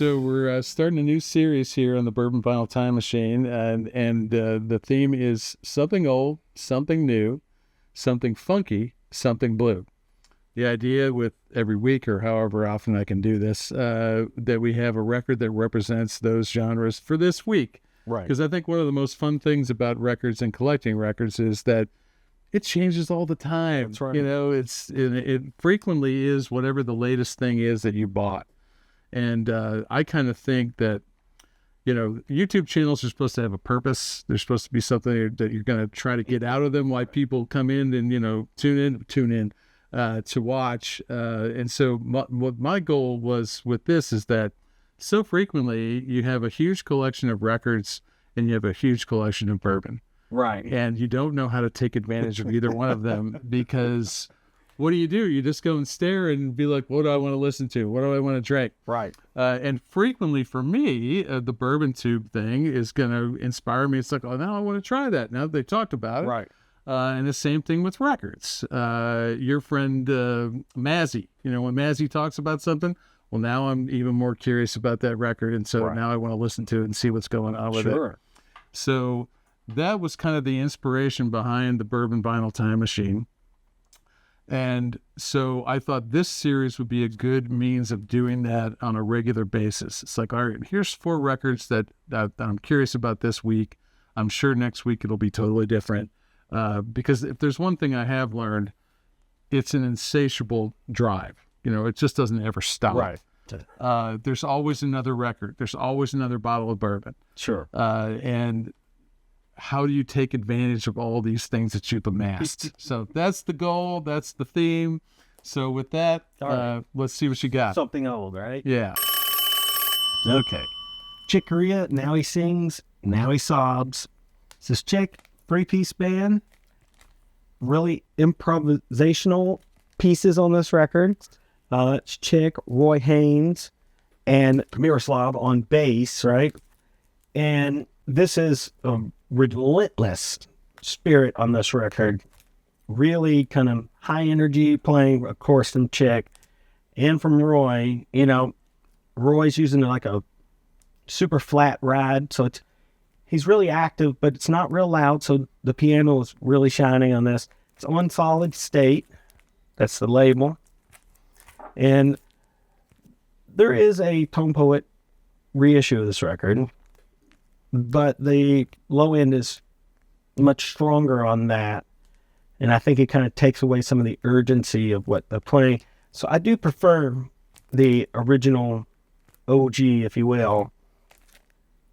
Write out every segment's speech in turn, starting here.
So we're starting a new series here on the Bourbon Vinyl Time Machine, and the theme is something old, something new, something funky, something blue. The idea with every week or however often I can do this, that we have a record that represents those genres for this week. Right. Because I think one of the most fun things about records and collecting records is that it changes all the time. That's right. You know, it frequently is whatever the latest thing is that you bought. And I kind of think that, you know, YouTube channels are supposed to have a purpose. They're supposed to be something that you're going to try to get out of them, why people come in and, you know, tune in to watch. And so what my goal was with this is that so frequently you have a huge collection of records and you have a huge collection of bourbon. Right. And you don't know how to take advantage of either one of them because what do? You just go and stare and be like, what do I want to listen to? What do I want to drink? Right. And frequently for me, the bourbon tube thing is going to inspire me. It's like, oh, now I want to try that. Now that they talked about it. Right. And the same thing with records. Your friend Mazzy, you know, when Mazzy talks about something, well, now I'm even more curious about that record. And so now I want to listen to it and see what's going on with it. So that was kind of the inspiration behind the Bourbon Vinyl Time Machine. And so I thought this series would be a good means of doing that on a regular basis. It's like, all right, here's 4 records that I'm curious about this week. I'm sure next week it'll be totally different. Because if there's one thing I have learned, it's an insatiable drive. You know, it just doesn't ever stop. Right. There's always another record. There's always another bottle of bourbon. Sure. And how do you take advantage of all these things that you've amassed? So that's the goal. That's the theme. So with that, let's see what you got. Something old, right? Yeah. Okay. Chick Corea, now he sings, now he sobs. It's this chick, 3-piece band, really improvisational pieces on this record. It's Chick, Roy Haynes, and Miroslav on bass, right? And this is a relentless spirit on this record. Really kind of high energy playing, of course, from Chick and from Roy. You know, Roy's using like a super flat ride, so he's really active, but it's not real loud, so the piano is really shining on this. It's on Solid State. That's the label. And there is a Tone Poet reissue of this record, but the low end is much stronger on that. And I think it kind of takes away some of the urgency of what they're playing. So I do prefer the original OG, if you will.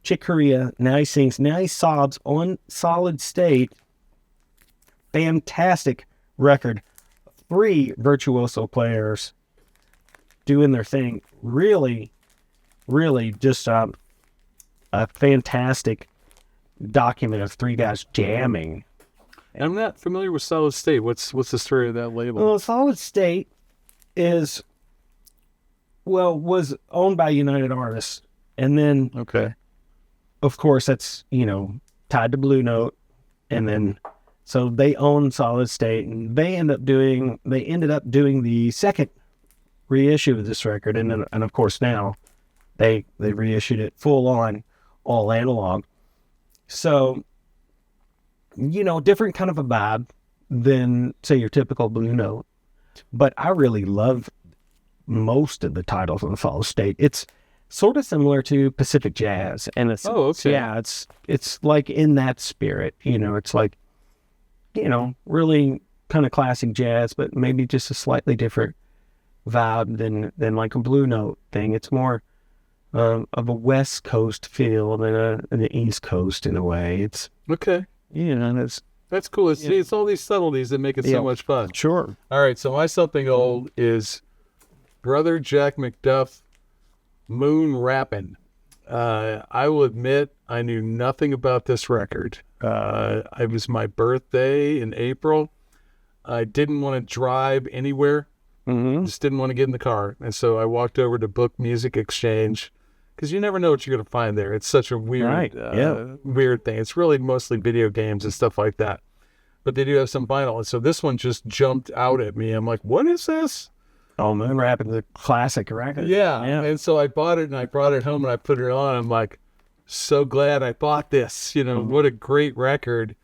Chick Corea, now he sings, now he sobs on Solid State. Fantastic record. 3 virtuoso players doing their thing. Really, really just a fantastic document of 3 guys jamming. I'm not familiar with Solid State. What's the story of that label? Well, Solid State was owned by United Artists. And then, of course, that's, you know, tied to Blue Note. And then, so they own Solid State, and they ended up doing the second reissue of this record. And then, and of course now they reissued it full on, all analog. So, you know, different kind of a vibe than, say, your typical Blue Note. But I really love most of the titles on Solid State. It's sort of similar to Pacific Jazz. And it's, it's like in that spirit, you know, it's like, you know, really kind of classic jazz, but maybe just a slightly different vibe than like a Blue Note thing. It's more of a West Coast feel than an East Coast in a way. It's you know, that's cool. It's all these subtleties that make it so much fun. Sure. All right, so my something old is Brother Jack McDuff, Moon Rappin'. I will admit I knew nothing about this record. It was my birthday in April. I didn't want to drive anywhere. Just didn't want to get in the car. And so I walked over to Book Music Exchange because you never know what you're going to find there. It's such a weird, weird thing. It's really mostly video games and stuff like that. But they do have some vinyl. And so this one just jumped out at me. I'm like, what is this? Oh, Moon Rappin's a classic record. Yeah. And so I bought it and I brought it home and I put it on. I'm like, so glad I bought this. You know, what a great record.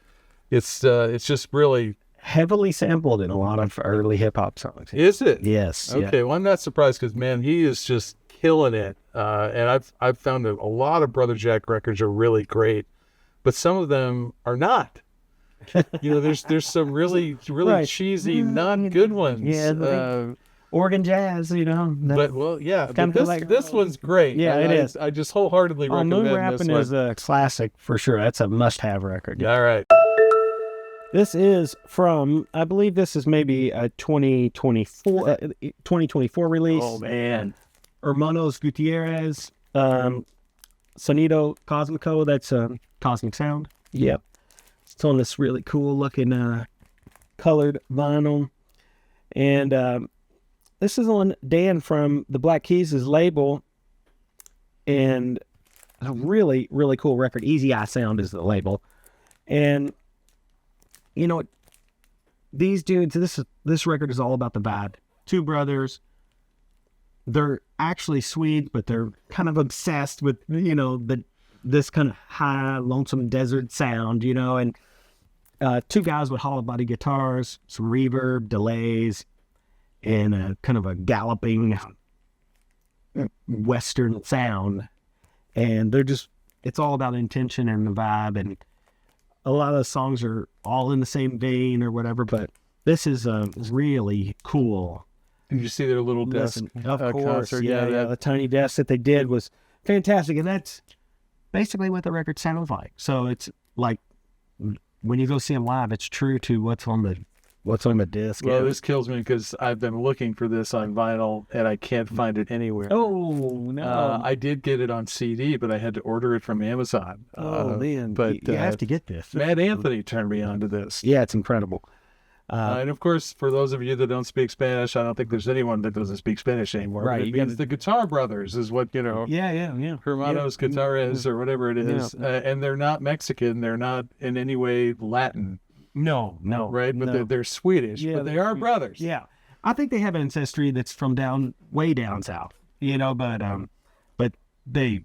It's just really heavily sampled in a lot of early hip hop songs. Is it? Yes. Okay. Well, I'm not surprised because man, he is just killing it. And I've found that a lot of Brother Jack records are really great, but some of them are not. You know, there's some really Right. cheesy, not good ones. Yeah. Organ jazz, you know. But well, yeah. But this one's great. Yeah, it is. I just wholeheartedly recommend Moon this Rappin one. is a classic for sure. That's a must-have record. All right. This is from, I believe this is maybe a 2024 release. Oh man. Hermanos Gutiérrez, Sonido Cósmico. That's Cosmic Sound. Yep. It's on this really cool looking colored vinyl. And this is on Dan from the Black Keys' label. And a really, really cool record. Easy Eye Sound is the label. And, you know, these dudes, this record is all about the vibe. Two brothers. They're actually Swedes, but they're kind of obsessed with, you know, this kind of high, lonesome desert sound, you know, and two guys with hollow body guitars, some reverb, delays, and a kind of a galloping Western sound. And they're just, it's all about intention and the vibe. And a lot of the songs are all in the same vein or whatever, but this is really cool. Did you see their little desk Of course, concert? yeah, the tiny desk that they did was fantastic, and that's basically what the record sounds like. So it's like when you go see them live, it's true to what's on the disc. Well, this kills me because I've been looking for this on vinyl and I can't find it anywhere. Oh no! I did get it on CD, but I had to order it from Amazon. Man! But you have to get this. Matt Anthony turned me on to this. Yeah, it's incredible. And of course, for those of you that don't speak Spanish, I don't think there's anyone that doesn't speak Spanish anymore. Right. It means the Guitar Brothers is what, you know. Yeah. Hermanos Gutiérrez or whatever it is. And they're not Mexican. They're not in any way Latin. No. Right? But they're Swedish. Yeah, but they are brothers. Yeah. I think they have ancestry that's from way down south, you know, but they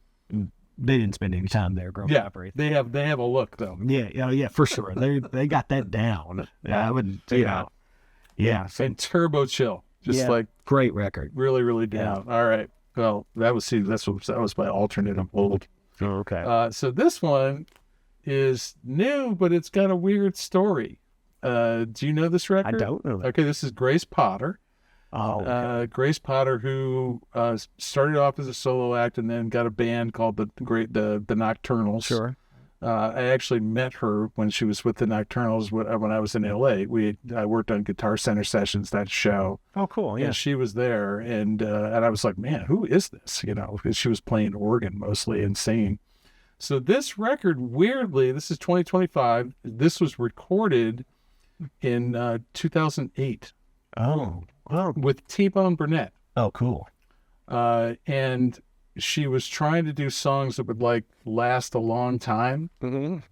didn't spend any time there growing up. They have a look though. Yeah, for sure. They got that down. Yeah, I would, you know. Yeah. And Turbo Chill. Just like great record. Really, really down. Yeah. All right. Well, that was my alternate of old. Oh, okay. So this one is new, but it's got a weird story. Do you know this record? I don't know that. Okay, this is Grace Potter. Oh, okay. Grace Potter, who started off as a solo act and then got a band called the Nocturnals. Sure. I actually met her when she was with the Nocturnals when I was in LA. I worked on Guitar Center Sessions, that show. Oh, cool. Yeah. And she was there, and I was like, man, who is this? You know, because she was playing organ mostly and singing. So this record, weirdly, this is 2025. This was recorded in 2008. Oh. Wow. With T-Bone Burnett. Oh, cool. And she was trying to do songs that would like last a long time,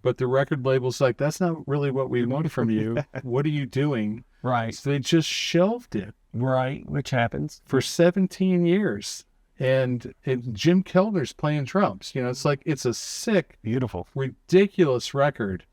but the record label's like, that's not really what we want from you. What are you doing? Right. So they just shelved it. Right, which happens. For 17 years. And Jim Kellner's playing drums. You know, it's a sick, beautiful, ridiculous record.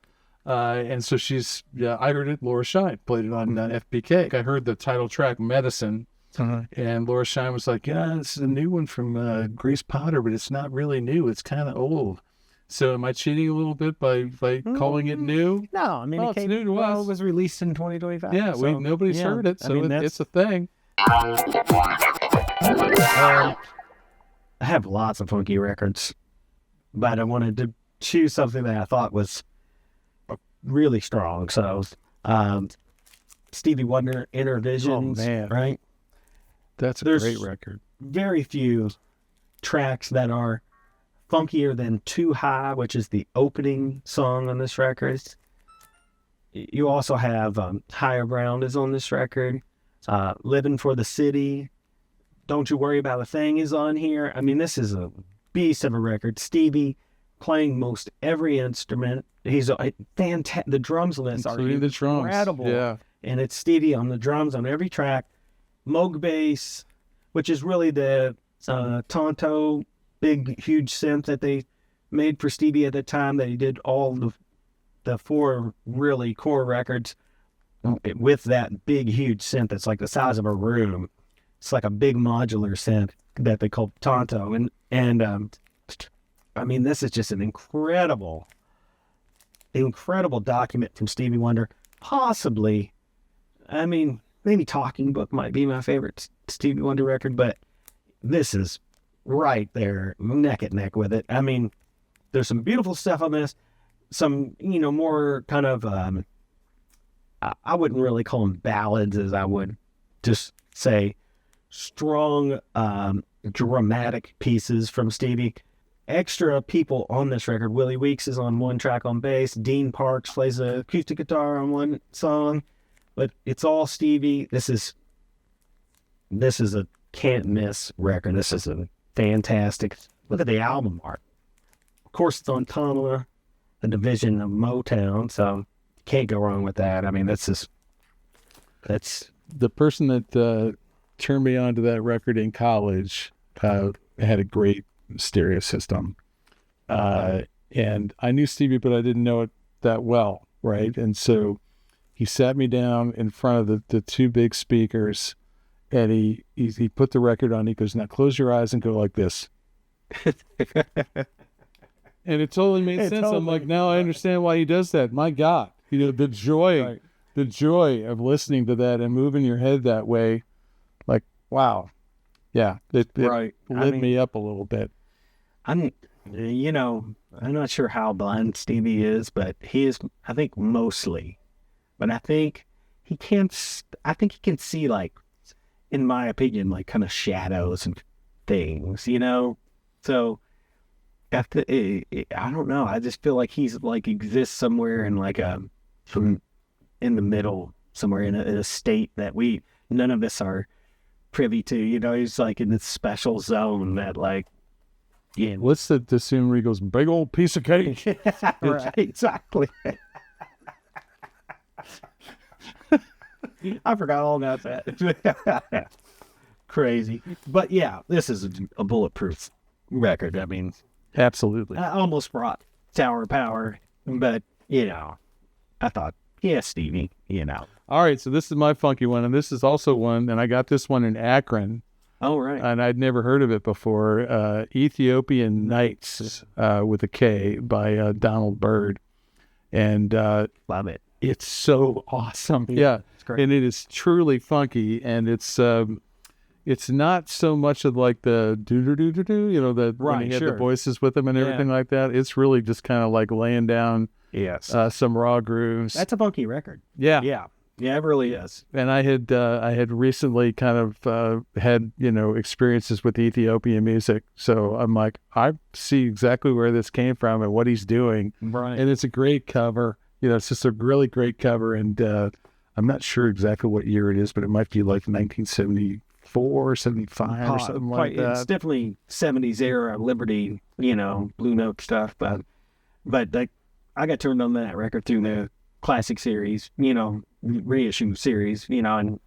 And so I heard it, Laura Shine played it on FPK. I heard the title track, Medicine, and Laura Shine was like, yeah, this is a new one from Grace Potter, but it's not really new. It's kind of old. So am I cheating a little bit by calling it new? No, I mean, it's new to us. It was released in 2025. Yeah, nobody's heard it, so it's a thing. I have lots of funky records, but I wanted to choose something that I thought was really strong. So, Stevie Wonder, Innervisions, right? There's a great record. Very few tracks that are funkier than Too High, which is the opening song on this record. You also have Higher Ground is on this record. Living for the City. Don't You Worry About a Thing is on here. I mean, this is a beast of a record. Stevie playing most every instrument. He's fantastic. The drums list are incredible. Yeah. And it's Stevie on the drums on every track. Moog bass, which is really the Tonto, big, huge synth that they made for Stevie at the time, that he did all the 4 really core records with that big, huge synth that's like the size of a room. It's like a big modular synth that they call Tonto. And I mean, this is just an incredible document from Stevie Wonder. Possibly, I mean, maybe Talking Book might be my favorite Stevie Wonder record, but this is right there, neck and neck with it. I mean, there's some beautiful stuff on this. Some, more kind of, I wouldn't really call them ballads, as I would just say strong, dramatic pieces from Stevie. Extra people on this record. Willie Weeks is on one track on bass. Dean Parks plays the acoustic guitar on one song, but it's all Stevie. This is a can't miss record. This is a fantastic. Look at the album art. Of course, it's on Tamla, a division of Motown, so can't go wrong with that. I mean, that's the person that turned me on to that record in college. Had a great stereo system, and I knew Stevie, but I didn't know it that well, right? And so he sat me down in front of the 2 big speakers, and he put the record on. He goes, "Now close your eyes and go like this." And it totally made sense. Totally. I'm like, now I understand why he does that. My God, the joy, right. The joy of listening to that and moving your head that way, like, wow, yeah, it lit me up a little bit. I'm not sure how blind Stevie is, but he is, I think, mostly. But I think he can see, like, in my opinion, like kind of shadows and things, So I don't know. I just feel like he's like exists somewhere in like in the middle, somewhere in a state that none of us are privy to. He's like in this special zone that, like, yeah. What's the scene where he goes, "Big old piece of cake"? Right, exactly. I forgot all about that. Crazy. But yeah, this is a bulletproof record. I mean, absolutely. I almost brought Tower of Power, but, I thought, yeah, Stevie, All right, so this is my funky one, and this is also one, and I got this one in Akron. Oh, right. And I'd never heard of it before. Ethiopian Nights with a K by Donald Byrd. And love it. It's so awesome. Yeah. It's great. And it is truly funky, and it's not so much of like the do-do-do-do-do, when he had the voices with them and everything like that. It's really just kind of like laying down some raw grooves. That's a funky record. Yeah. Yeah. Yeah, it really is. And I had recently kind of had, experiences with Ethiopian music. So I'm like, I see exactly where this came from and what he's doing. Right. And it's a great cover. It's just a really great cover. And I'm not sure exactly what year it is, but it might be like 1974, 75 or something like that. It's definitely 70s era, Liberty, Blue Note stuff. But like, I got turned on that record through the classic series, reissue series, and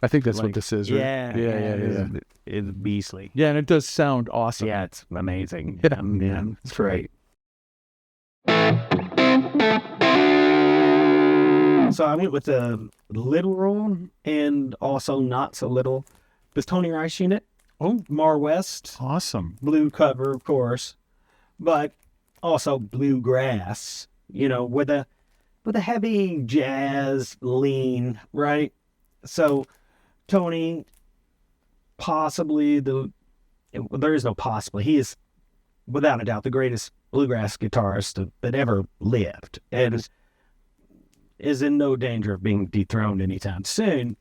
I think that's what this is, right? Yeah. It's beastly. Yeah, and it does sound awesome. Yeah, it's amazing. Yeah, it's great. So I went with the literal and also not so little. This Tony Rice unit. Oh, Mar West. Awesome. Blue cover, of course, but also bluegrass, with a heavy jazz lean, right? So Tony, possibly there is no possibly. He is, without a doubt, the greatest bluegrass guitarist that ever lived, and is in no danger of being dethroned anytime soon.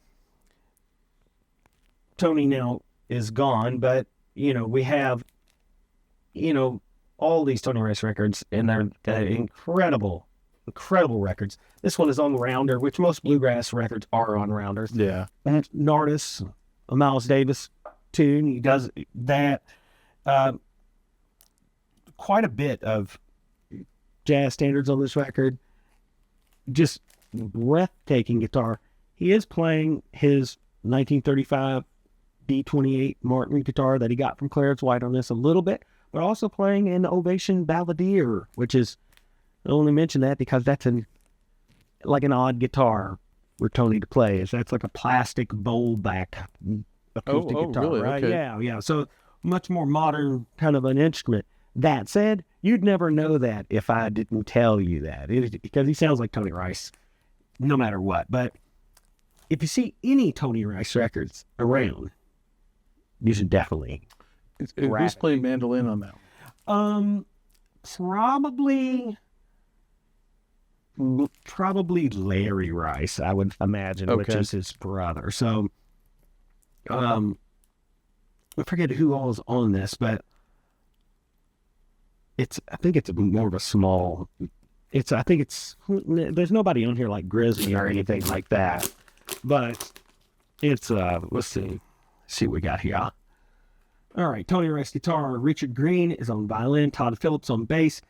Tony now is gone, but, we have, all these Tony Rice records, and they're incredible records. This one is on Rounder, which most bluegrass records are on Rounders. Yeah. Nardis, a Miles Davis tune. He does that. Quite a bit of jazz standards on this record. Just breathtaking guitar. He is playing his 1935 D28 Martin guitar that he got from Clarence White on this a little bit, but also playing an Ovation Balladeer, which is, I only mention that because that's like an odd guitar for Tony to play. That's like a plastic bowl back acoustic guitar, really? right? Okay. Yeah. So much more modern kind of an instrument. That said, you'd never know that if I didn't tell you that, because he sounds like Tony Rice no matter what. But if you see any Tony Rice records around, you should definitely. Who's playing mandolin on that one? Probably Larry Rice, I would imagine, which is his brother. So, I forget who all is on this, but I think it's more of a small. There's nobody on here like Grizzly or anything like that, but it's let's see what we got here. All right, Tony Rice guitar. Richard Green is on violin. Todd Phillips on bass.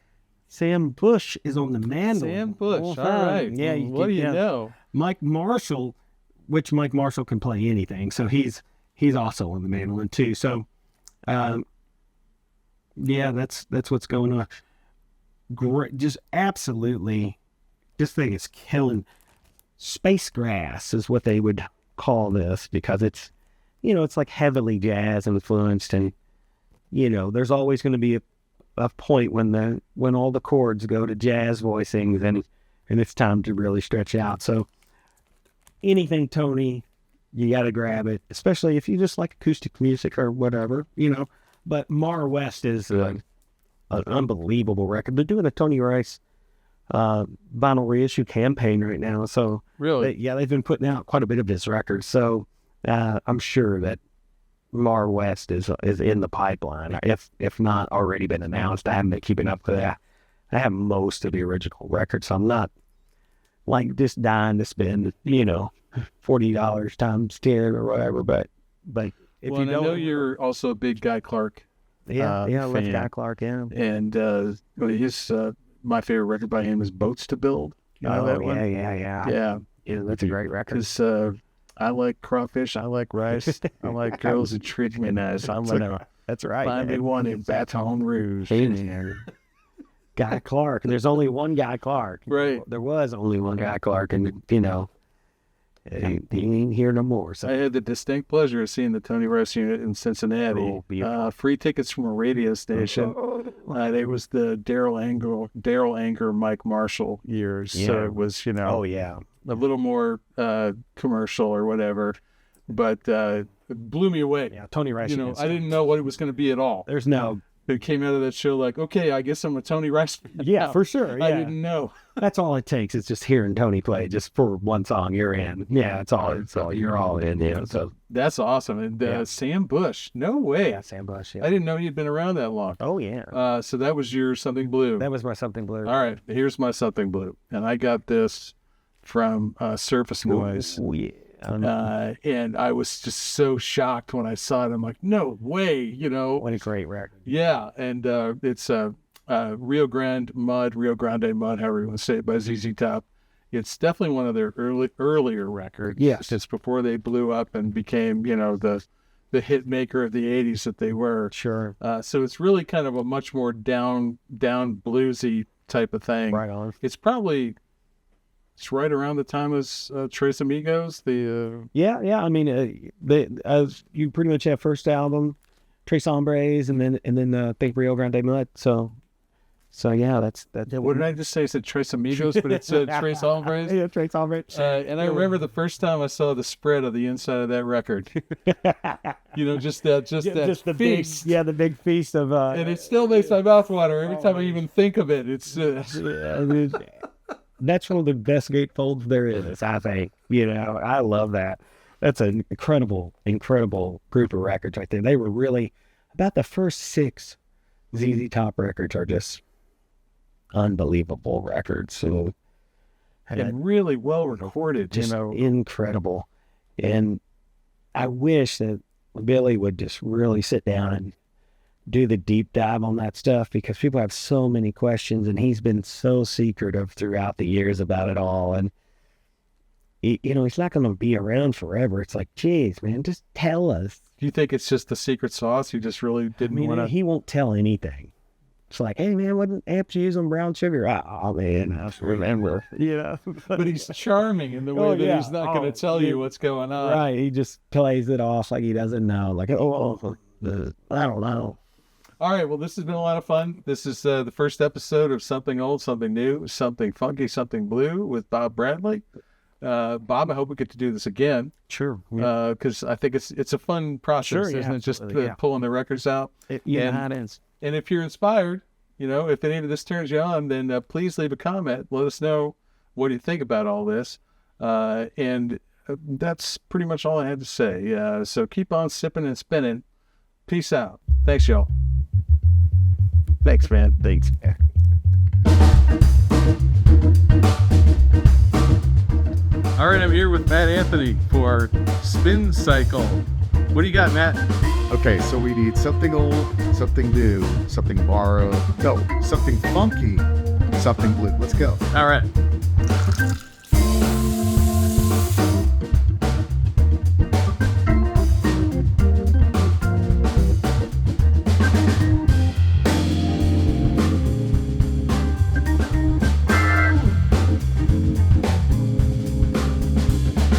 Sam Bush is on the mandolin. Sam Bush, all right. Yeah, what do you know? Mike Marshall, which Mike Marshall can play anything, so he's also on the mandolin too. So, yeah, that's what's going on. Great, just absolutely, this thing is killing. Space grass is what they would call this, because it's, it's like heavily jazz influenced, and there's always going to be a point when all the chords go to jazz voicings, and it's time to really stretch out. So anything Tony, you got to grab it, especially if you just like acoustic music or whatever, But Mar West is an unbelievable record. They're doing a Tony Rice vinyl reissue campaign right now. So really, they've been putting out quite a bit of his records. So I'm sure that Mar West is in the pipeline, if not already been announced. I haven't been keeping up with that. I have most of the original records, so I'm not like just dying to spend $40 times 10 or whatever. But if you don't, I know you're also a big Guy Clark. I love fan. Guy Clark. Yeah, and his my favorite record by him is Boats to Build. You know that one? Yeah. That's a great record. Because I like crawfish, I like rice, I like girls that treat me nice. I'm gonna find me one in Baton Rouge. Guy Clark. There's only one Guy Clark. Right. There was only one Guy Clark, and he ain't here no more. So I had the distinct pleasure of seeing the Tony Rice unit in Cincinnati. Free tickets from a radio station. It was the Daryl Anger, Mike Marshall years. Yeah. So it was, a little more commercial or whatever, but it blew me away. Yeah, Tony Rice. I didn't know what it was going to be at all. There's no. It came out of that show like, okay, I guess I'm a Tony Rice fan. Yeah, for sure. Yeah. I didn't know. That's all it takes is just hearing Tony play just for one song. You're in. Yeah, it's all. You're all in. So that's awesome. And Sam Bush, no way. Yeah, Sam Bush. Yeah. I didn't know he'd been around that long. Oh yeah. So that was your Something Blue. That was my Something Blue. All right, here's my Something Blue, and I got this from Surface Noise. Oh yeah. And I was just so shocked when I saw it. I'm like, no way, What a great record. Yeah, and it's Rio Grande Mud, however you want to say it, by ZZ Top. It's definitely one of their earlier records. Yes. It's before they blew up and became, the hit maker of the 80s that they were. Sure. So it's really kind of a much more down bluesy type of thing. Right on. It's right around the time as Tres Amigos. Yeah. I mean, you pretty much have first album, Tres Hombres, and then I think Rio Grande Mud. So yeah, that's. Yeah, what did I just say? I said Tres Amigos, but it's Tres Hombres. Yeah, Tres Hombres. And I remember the first time I saw the spread of the inside of that record. Just the feast. The big feast of. And it still makes my mouth water every time I even think of it. It's. That's one of the best gatefolds there is, I think. I love that. That's an incredible group of records right there. They were really, about the first 6 ZZ Top records are just unbelievable records. So, and really well recorded, just incredible. And I wish that Billy would just really sit down and do the deep dive on that stuff, because people have so many questions, and he's been so secretive throughout the years about it all. And he's not going to be around forever. It's like, geez, man, just tell us. Do you think it's just the secret sauce? You just really didn't want to... He won't tell anything. It's like, hey, man, what amps you use on brown sugar? Oh, man, I have to remember. But he's charming in the way that he's not going to tell you what's going on. Right. He just plays it off like he doesn't know. Like, I don't know. All right. Well, this has been a lot of fun. This is the first episode of Something Old, Something New, Something Funky, Something Blue with Bob Bradley. Bob, I hope we get to do this again. Sure. Because I think it's a fun process, isn't it? Just pulling the records out. It is. And if you're inspired, if any of this turns you on, then please leave a comment. Let us know what you think about all this. And that's pretty much all I had to say. So keep on sipping and spinning. Peace out. Thanks, y'all. Thanks, man. Thanks. All right, I'm here with Matt Anthony for Spin Cycle. What do you got, Matt? Okay, so we need something old, something new, something borrowed. No, something funky, something blue. Let's go. All right.